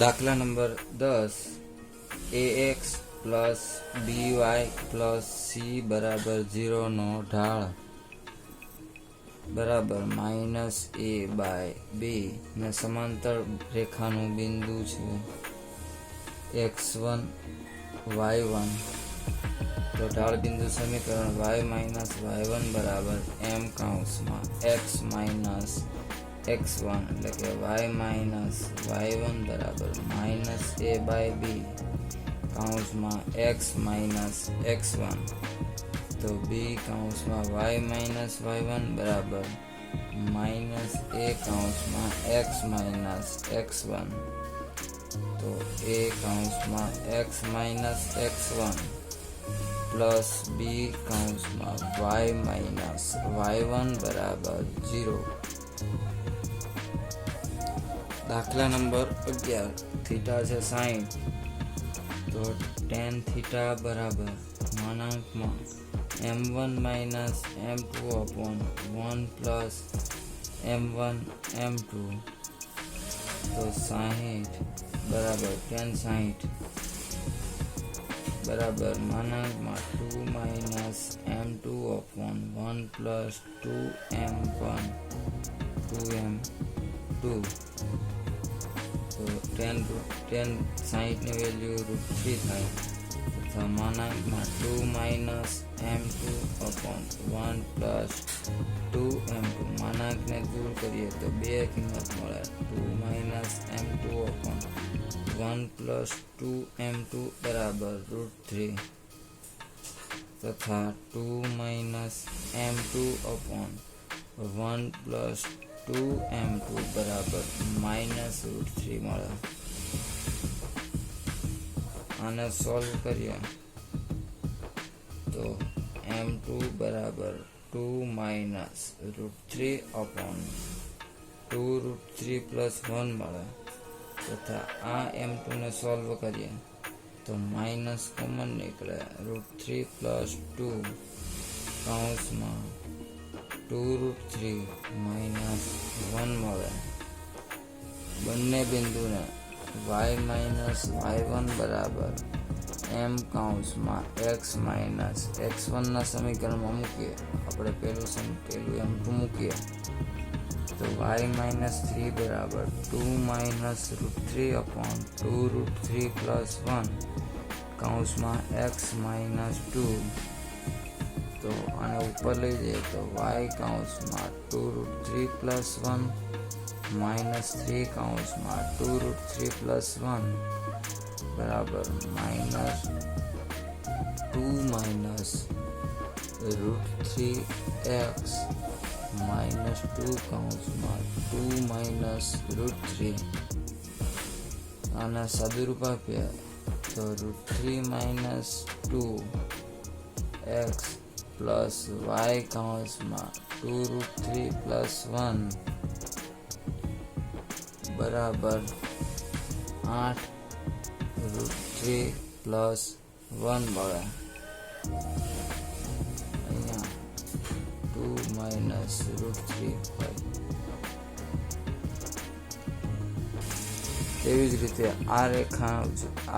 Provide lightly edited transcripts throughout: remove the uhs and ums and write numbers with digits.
દાખલા number 10 ax plus by plus c બરાબર 0 નો ઢાળ બરાબર માઇનસ a બાય b ને સમાંતર રેખાનું બિંદુ છે x1 y1 તો ઢાળ બિંદુ સમીકરણ y માઇનસ y1 બરાબર m કૌંસમાં x માઇનસ x1 એટલે કે y માઇનસ y1 બરાબર માઇનસ a બાય b કૌંસમાં x માઇનસ x1 તો b કૌંસમાં y માઇનસ y1 બરાબર માઇનસ a કૌંસમાં x માઇનસ x1 તો a કૌંસમાં x minus x1 plus b કૌંસમાં y માઇનસ y1 બરાબર 0. દાખલા નંબર 11 થીટા છે 60 તો tan થીટા બરાબર માનાંકમાં m1 minus m2 upon 1 plus m1 m2 તો 60 બરાબર tan 60 બરાબર માનાંકમાં 2 minus m2 upon 1 plus 2m1 2m2 તો tan 60 ની વેલ્યુ √3 થાય તથા માનાંકમાં 2 minus m2 upon 1 plus 2m2 માનાંકને દૂર કરીએ તો બે કિંમત મળે 2 minus m2 upon 1 plus 2m2 બરાબર √3 તથા 2 minus m2 upon 1 plus 2m2 બરાબર માઇનસ √3 મળે. આને સોલ્વ કરીએ તો m2 બરાબર 2 માઇનસ √3 અપોન 2√3 પ્લસ 1 મળે તથા આ m2 ને સોલ્વ કરીએ તો માઇનસ કોમન નીકળે √3 પ્લસ 2 કૌંસમાં 2√3 માઇનસ 1 મળે. બંને બિંદુને y માઇનસ y1 બરાબર m કૌંસમાં x માઇનસ x1 ના સમીકરણમાં મૂકીએ. આપણે પેલું m2 મૂકીએ તો y માઇનસ 3 બરાબર 2 માઇનસ √3 અપોન 2√3 પ્લસ 1 કૌંસમાં x માઇનસ 2 તો આને ઉપર લઈ જઈએ તો y કૌંસમાં 2√3 પ્લસ 1 માઇનસ 3 કૌંસમાં 2√3 પ્લસ 1 બરાબર માઇનસ 2 માઇનસ √3x માઇનસ 2 કૌંસમાં 2 માઇનસ √3 આના સાદુરૂપ આપીએ તો √3 માઇનસ 2x પ્લસ y કૌંસમાં 2√3 પ્લસ 1 બરાબર 8 √3 પ્લસ 1 મળે. અહીંયા 2 માઇનસ √3 હોય. તેવી જ રીતે આ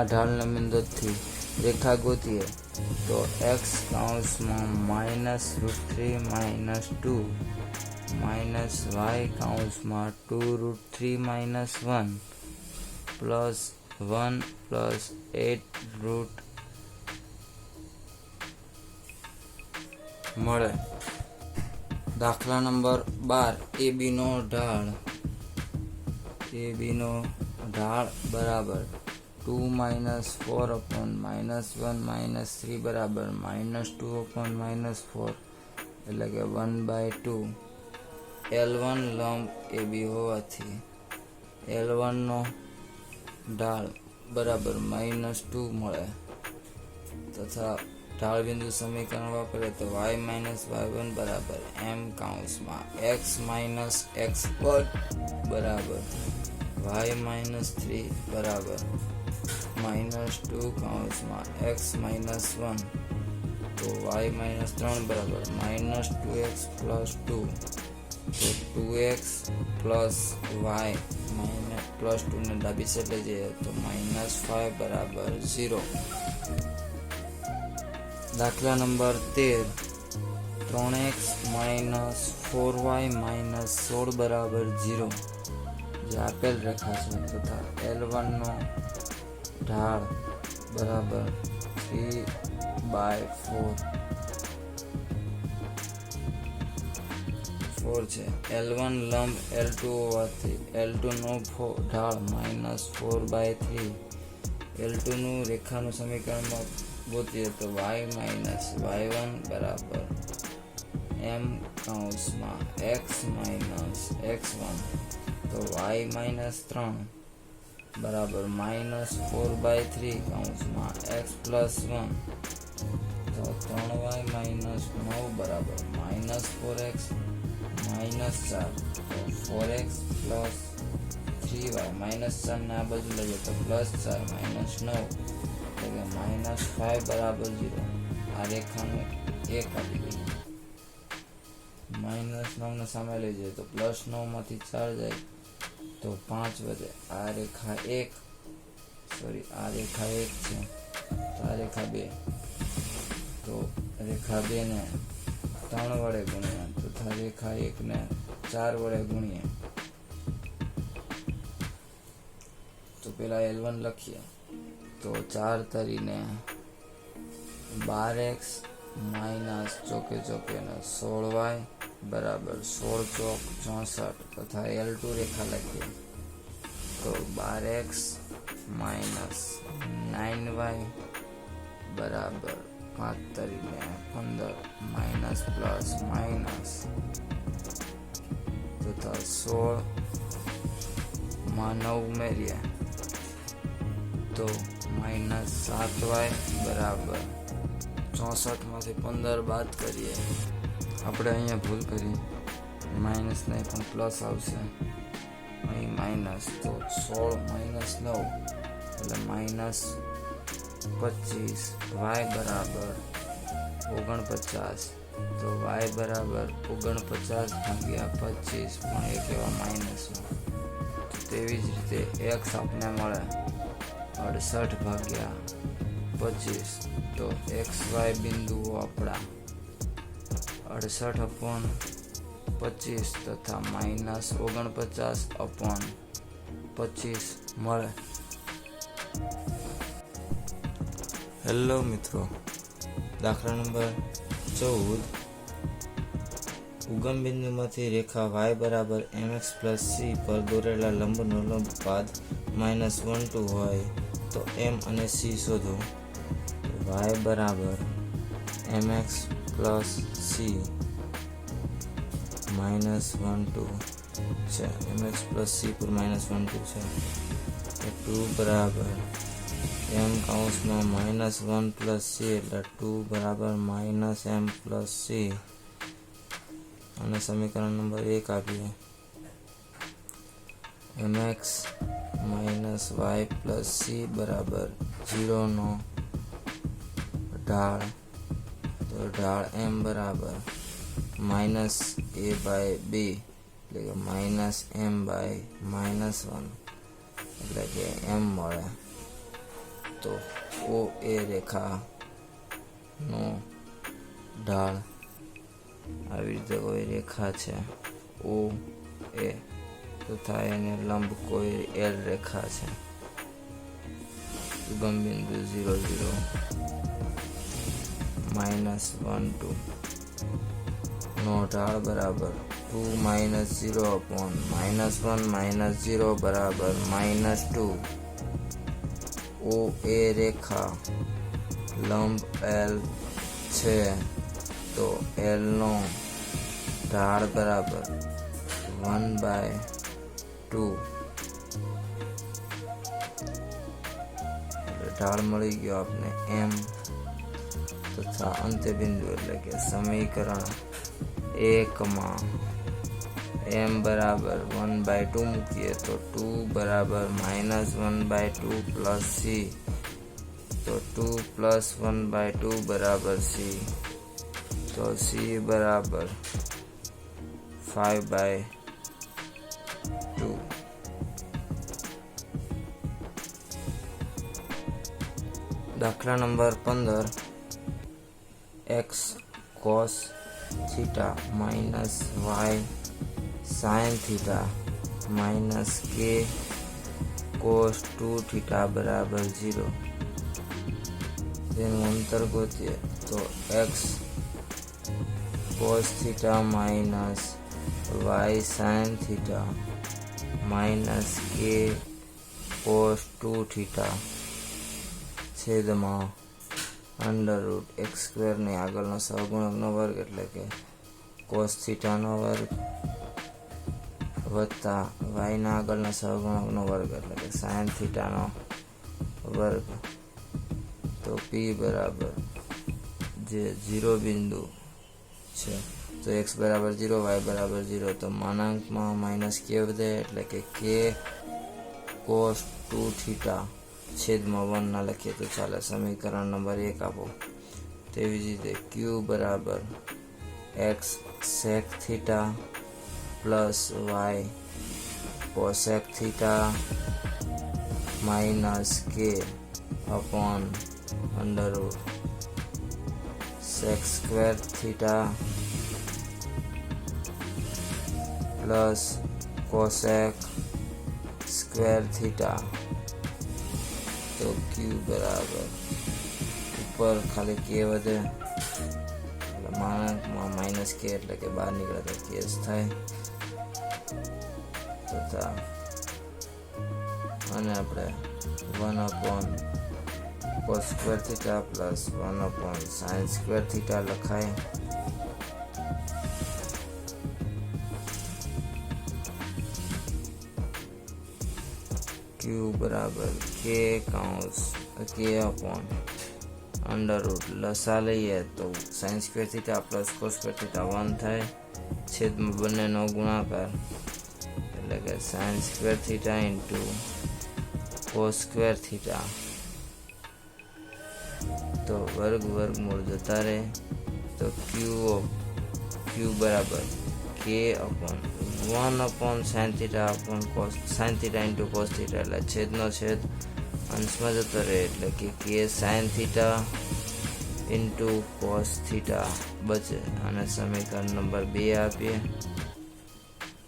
ઢાળના બિંદુથી રેખા ગોતીએ તો x કૌંસમાં માઇનસ √3 માઇનસ 2 માઇનસ y કૌંસમાં 2√3 માઇનસ 1 પ્લસ 1 પ્લસ 8 મળે. દાખલા નંબર 12 AB નો ઢાળ બરાબર 2 માઇનસ 4 અપોન માઇનસ 1 માઇનસ 3 બરાબર માઇનસ 2 અપોન માઇનસ 4 એટલે કે 1/2 L1 લંબ AB હોવાથી L1 નો ઢાળ બરાબર -2 મળે તથા ઢાળ બિંદુ સમીકરણ વાપરે તો y માઇનસ y1 બરાબર m કૌંસમાં x માઇનસ x1 બરાબર y માઇનસ 3 બરાબર -2 કૌંસમાં x માઇનસ 1 તો y માઇનસ 3 બરાબર -2x પ્લસ 2 તો 2x પ્લસ y માઇનસ +2 ને ડાબી સાઈડ લઈ જઈએ તો -5 બરાબર 0. દાખલા નંબર 13 3x - 4y - 16 બરાબર 0. જે આપેલ રેખા છે તથા L1 નો ઢાળ બરાબર 3/4 છે. L1 લંબ L2 હોવાથી L2 નો ઢાળ -4/3. L2 નું રેખાનું સમીકરણમાં ગોતીએ તો y - y1 બરાબર m કૌંસમાં x - x1 તો y - 3 બરાબર -4/3 કૌંસમાં x + 1 તો 3y - 9 બરાબર -4x - 4 તો 4x + 3y -4 ને આ બાજુ લઈએ તો +4 - 9 એટલે કે -5 બરાબર 0. આ રેખાનું 1 આપી દઈએ. -9 ને સામે લઈ જઈએ તો +9 માંથી 4 જાય તો 5 વધે. આ રેખા 1 છે તો આ રેખા 2 તો રેખા 2 ને 3 વડે ગુણ્યા તથા રેખા 1 ને 4 વડે ગુણીએ તો પેલા L1 લખીએ તો 4 તરીને 12x - ચોકે ચોકે ને 16y બરાબર 16 ચોક 64 તથા L2 રેખા લખીએ તો 12x - 9y બરાબર 5 તરીને 15 - તથા 16 માં 9 ઉમેરીએ તો -7y બરાબર 64 માંથી 15 બાદ કરીએ. આપણે અહીંયા ભૂલ કરી માઇનસ નહીં પણ પ્લસ આવશે અહીં માઇનસ તો 16 - 9 એટલે -25 y બરાબર 49 તો y બરાબર 49 ભાગ્યા 25 પણ એક એવા માઇનસમાં તો તેવી જ રીતે x આપને મળે 68 ભાગ્યા 25 તો xy બિંદુઓ આપણા 68/25 તથા -49/25 મળે. હેલો મિત્રો, દાખલા નંબર 14 ઉગમ બિંદુમાંથી રેખા y બરાબર mx + c પર દોરેલા લંબનો લંબપાદ -1 2 હોય તો m અને c શોધો. y બરાબર mx + c -1 2 છે. mx + c પર -1 2 છે તો 2 બરાબર m કૌંસમાં -1 + c એટલે 2 બરાબર -m + c અને સમીકરણ નંબર 1 આપીએ mx - y + c બરાબર 0 નો ઢાળ તો ઢાળ m બરાબર -a/2 એટલે કે -m/-1 એટલે કે m મળે. તો OA રેખાનો ઢાળ આવી રીતે કોઈ રેખા છે OA તથા એને લંબ કોઈ L રેખા છે. ઉગમ બિંદુ 0 0 -1 2 નો ઢાળ બરાબર 2 - 0/-1 - 0 બરાબર -2. OA રેખા લંબ L છે તો L નો ઢાળ બરાબર 1/2 ઢાળ મળી ગયો આપને m તથા અંત્યબિંદુ એટલે કે સમીકરણ 1 માં m બરાબર 1/2 મૂકીએ તો 2 બરાબર -1/2 + c તો 2 + 1/2 બરાબર c તો c બરાબર 5/2 દાખલા number 15 x cos theta minus y sin theta minus k cos 2 theta બરાબર 0. તેનું અંતર ગોતીએ તો x cos theta minus y sin theta minus k cos 2 theta છેદમાં અંડર રૂટ એક્સ સ્ક્વેરની આગળનો સહગુણકનો વર્ગ એટલે કે કોસ થીટાનો વર્ગ વત્તા વાયના આગળના સહગુણકનો વર્ગ એટલે કે સાઇન થીટાનો વર્ગ. તો પી બરાબર જે 0 બિંદુ છે તો એક્સ બરાબર 0 વાય બરાબર 0 તો માનાંકમાં માઇનસ કે વધે એટલે કે કે કોસ 2 થીટા છેદમાં 1 ના લખીએ તો ચાલે. સમીકરણ નંબર 1 આપો. તેવી જ રીતે ક્યુ બરાબર x sec theta plus y cosec theta minus k upon under root sec square theta plus cosec square theta. તો ક્યુ બરાબર ઉપર ખાલી કે વધે એટલે માનાંકમાં માઇનસ કે એટલે કે બહાર નીકળે તો કેસ થાય તથા અને આપણે 1 upon cos square theta plus 1 upon sine square theta લખાય. ક્યુ બરાબર કે કાઉન્સ કે અપોન અંડર રૂટ લસા લઈએ તો sine square theta plus cos square theta 1 થાય છેદમાં બંનેનો ગુણાકાર એટલે કે sine square theta into cos square theta. તો વર્ગમૂળ જતા રહે તો ક્યુ બરાબર કે upon 1 upon sine theta upon cos sine theta into cos theta એટલે છેદનો છેદ અંશમાં જતો રહે એટલે કે sine theta into cos theta બચે. અને સમીકરણ નંબર 2 આપીએ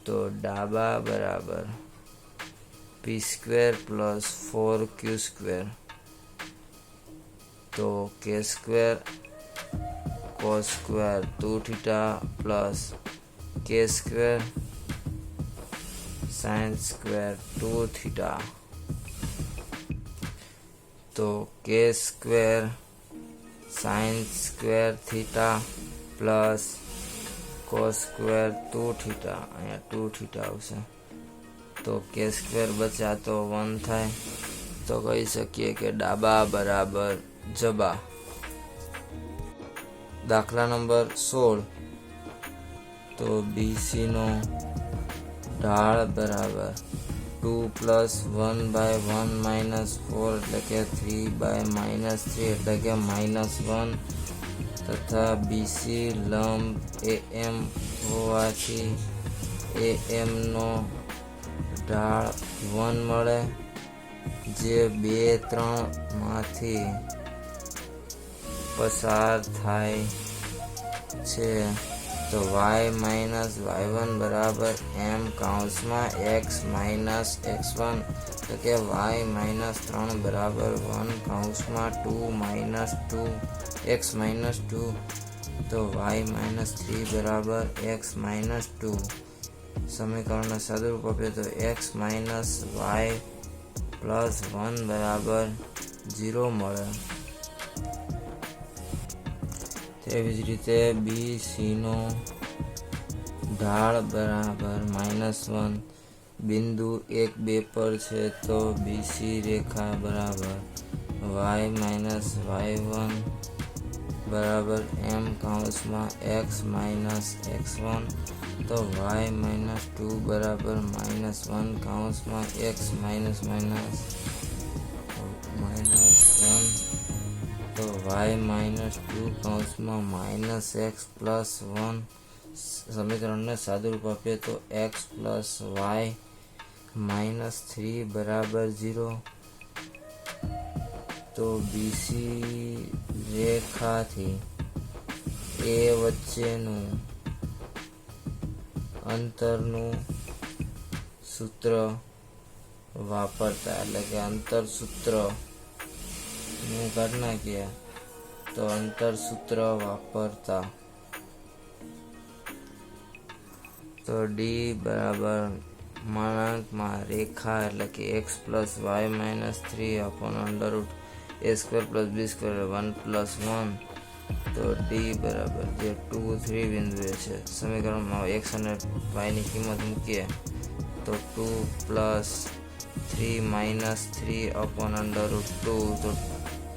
તો ડાબા બરાબર પી સ્ક્વેર પ્લસ 4 ક્યુ સ્ક્વેર તો કે square cos square 2 theta plus કે સ્ક્વેર સાઇન સ્ક્વેર 2 થીટા. તો કે square sine square theta plus cos square 2 theta અહીંયા 2 થીટા આવશે તો કે સ્ક્વેર બચ્યા તો 1 થાય. તો કહી શકીએ કે ડાબા બરાબર જબા. દાખલા નંબર 16 તો BC નો ઢાળ બરાબર 2 પ્લસ 1 બાય 1 માઇનસ 4 એટલે કે 3 બાય માઇનસ 3 એટલે કે -1 તથા BC લંબ AM હોવાથી AM નો ઢાળ 1 મળે જે 2 3 માંથી પસાર થાય છે. તો y માઇનસ y1 બરાબર m કાઉન્સમાં x માઇનસ x1 એટલે કે y માઇનસ 3 બરાબર 1 કાઉન્સમાં 2 માઇનસ 2 x માઇનસ 2 તો y માઇનસ 3 બરાબર x માઇનસ 2. સમીકરણને સાદુરૂપ આપીએ તો x માઇનસ y પ્લસ 1 બરાબર 0 મળે. તેવી જ રીતે BC નો ઢાળ બરાબર -1 બિંદુ 1 2 પર છે તો BC રેખા બરાબર y માઇનસ y1 બરાબર m કાઉન્સમાં x માઇનસ x1 તો y માઇનસ 2 બરાબર -1 કાઉન્સમાં x માઇનસ માઇનસ -1 તો y માઇનસ 2 કાઉન્સમાં માઇનસ x પ્લસ 1. સમીકરણને સાદુરૂપ આપીએ તો x પ્લસ y -3 બરાબર 0. તો બીસી રેખાથી એ વચ્ચેનું અંતરનું સૂત્ર વાપરતા, એટલે કે અંતર સૂત્ર નું કાઢી નાખીએ તો અંતર સૂત્ર વાપરતા તો ડી બરાબર માનાંકમાં રેખા એટલે કે x plus Y minus 3 upon under root a square plus B square 1+1 તો ડી બરાબર જે 2, 3 બિંદુએ છે સમીકરણમાં x અને y ની કિંમત મૂકીએ તો 2 plus 3 minus 3 upon under route 2 તો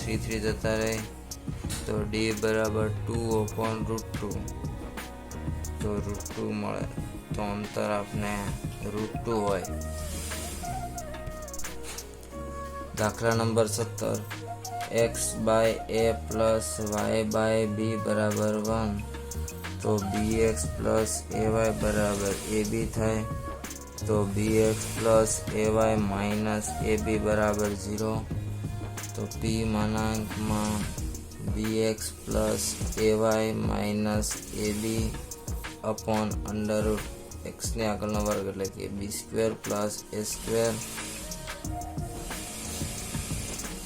3 3 જતા રહે તો ડી બરાબર 2 અપોન રૂટ 2 તો રૂટ 2 મળે તો અંતર આપણે રૂટ 2 હોય। દાખલા number 17 x by a plus y by b બરાબર 1 તો bx પ્લસ ay બરાબર ab થાય તો bx plus ay minus ab બરાબર 0 તો p માનાંકમાં bx plus ay minus ab upon under root x ને આગળનો વર્ગ એટલે કે b square plus a square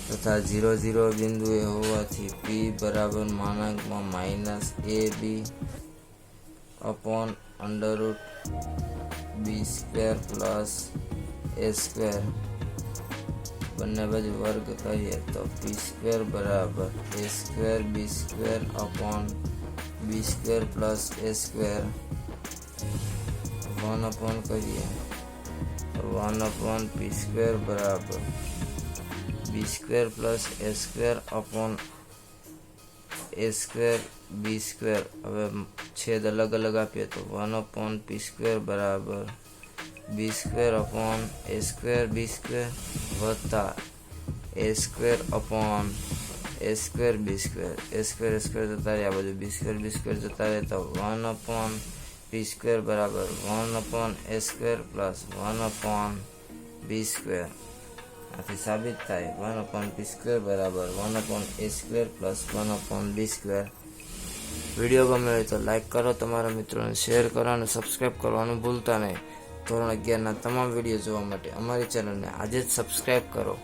તથા 0 0 બિંદુએ હોવાથી p બરાબર માનાંકમાં minus ab upon under root b square plus a square બંને બાજુ વર્ગ કરીએ તો p સ્ક્વેર બરાબર a square b square upon b square plus a square 1 upon કરીએ તો 1 અપોન p સ્ક્વેર બરાબર b square plus a square upon a square b square. હવે છેદ અલગ અલગ આપીએ તો 1 અપોન p સ્ક્વેર બરાબર b square upon a square b square વત્તા a square upon a square b square a square જતા રહે આ બાજુ b સ્ક્વેર જતા રહે તો 1 અપોન p સ્ક્વેર બરાબર 1 upon a square plus 1 upon b square. આથી સાબિત થાય 1 અપોન p સ્ક્વેર બરાબર 1 upon a square plus 1 upon b square. Video ગમે હોય તો લાઈક કરો, તમારા મિત્રોને શેર કરો અને સબસ્ક્રાઈબ કરવાનું ભૂલતા નહીં। ધોરણ 11ના તમામ વિડીયો જોવા માટે અમારી ચેનલને આજે જ સબસ્ક્રાઈબ કરો।